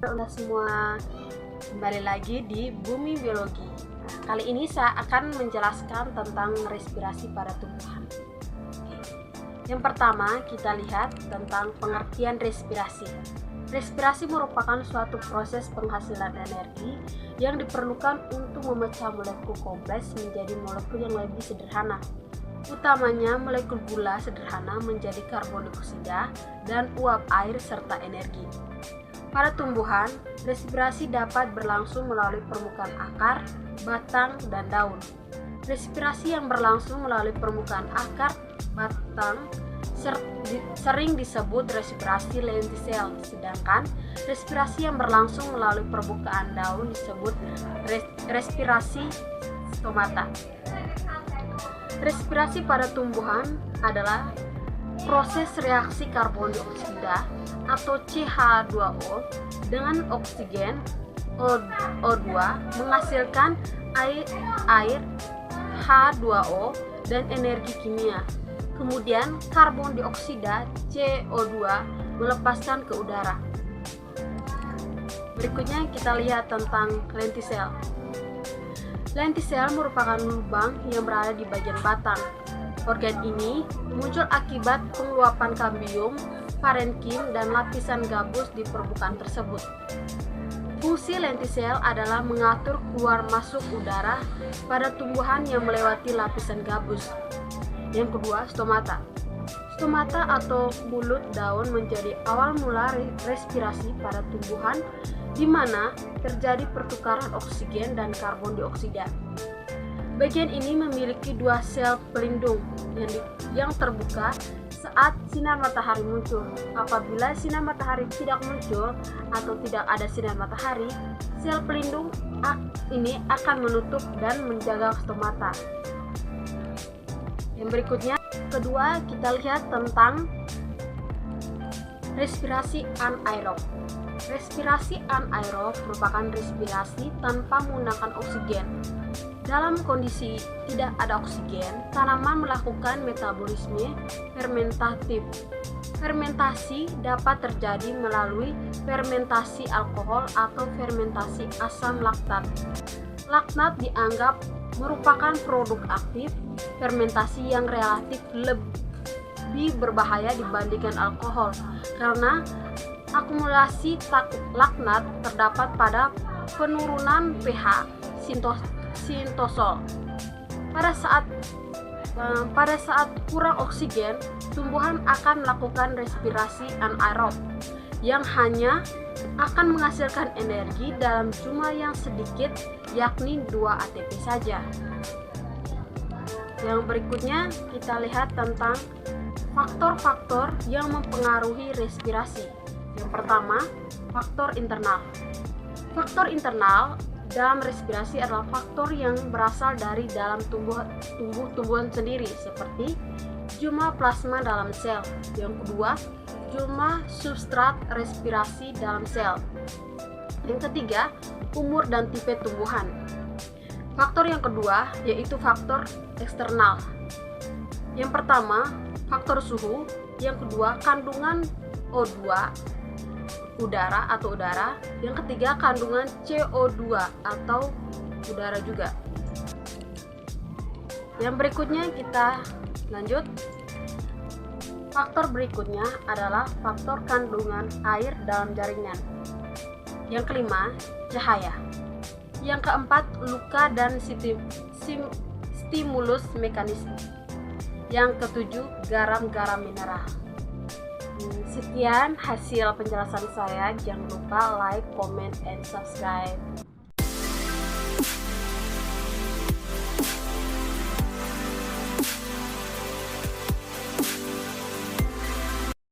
Udah semua, kembali lagi di Bumi Biologi. Kali ini saya akan menjelaskan tentang respirasi pada tumbuhan. Yang pertama, kita lihat tentang pengertian respirasi. Respirasi merupakan suatu proses penghasilan energi yang diperlukan untuk memecah molekul kompleks menjadi molekul yang lebih sederhana. Utamanya molekul gula sederhana menjadi karbon dioksida dan uap air serta energi. Pada tumbuhan, respirasi dapat berlangsung melalui permukaan akar, batang, dan daun. Respirasi yang berlangsung melalui permukaan akar, batang, sering disebut respirasi lentisel, sedangkan respirasi yang berlangsung melalui permukaan daun disebut respirasi stomata. Respirasi pada tumbuhan adalah proses reaksi karbon dioksida atau CH2O dengan oksigen O2 menghasilkan air H2O dan energi kimia. Kemudian karbon dioksida CO2 melepaskan ke udara. Berikutnya kita lihat tentang lentisel. Lentisel merupakan lubang yang berada di bagian batang. Organ ini muncul akibat pengeluapan kambium, parenkim, dan lapisan gabus di permukaan tersebut. Fungsi lentisel adalah mengatur keluar masuk udara pada tumbuhan yang melewati lapisan gabus. Yang kedua, stomata. Stomata atau mulut daun menjadi awal mula respirasi pada tumbuhan di mana terjadi pertukaran oksigen dan karbon dioksida. Bagian ini memiliki dua sel pelindung yang terbuka saat sinar matahari muncul. Apabila sinar matahari tidak muncul atau tidak ada sinar matahari, sel pelindung ini akan menutup dan menjaga stomata. Yang berikutnya, kedua, kita lihat tentang respirasi anaerob. Respirasi anaerob merupakan respirasi tanpa menggunakan oksigen. Dalam kondisi tidak ada oksigen, tanaman melakukan metabolisme fermentatif. Fermentasi dapat terjadi melalui fermentasi alkohol atau fermentasi asam laktat. Laktat dianggap merupakan produk aktif fermentasi yang relatif lebih berbahaya dibandingkan alkohol karena akumulasi laknat terdapat pada penurunan pH sintosol. Pada saat kurang oksigen, tumbuhan akan melakukan respirasi anaerob yang hanya akan menghasilkan energi dalam jumlah yang sedikit, yakni 2 ATP saja. Yang berikutnya kita lihat tentang faktor-faktor yang mempengaruhi respirasi. Yang pertama, faktor internal. Faktor internal dalam respirasi adalah faktor yang berasal dari dalam tumbuhan sendiri, seperti jumlah plasma dalam sel. Yang kedua, jumlah substrat respirasi dalam sel. Yang ketiga, umur dan tipe tumbuhan. Faktor yang kedua yaitu faktor eksternal. Yang pertama, faktor suhu. Yang kedua, kandungan O2 udara. Yang ketiga, kandungan CO2 atau udara juga. Yang berikutnya kita lanjut. Faktor berikutnya adalah faktor kandungan air dalam jaringan. Yang kelima, cahaya. Yang keempat, luka dan stimulus mekanisme. Yang ketujuh, garam-garam mineral. Sekian hasil penjelasan saya. Jangan lupa like, comment, and subscribe.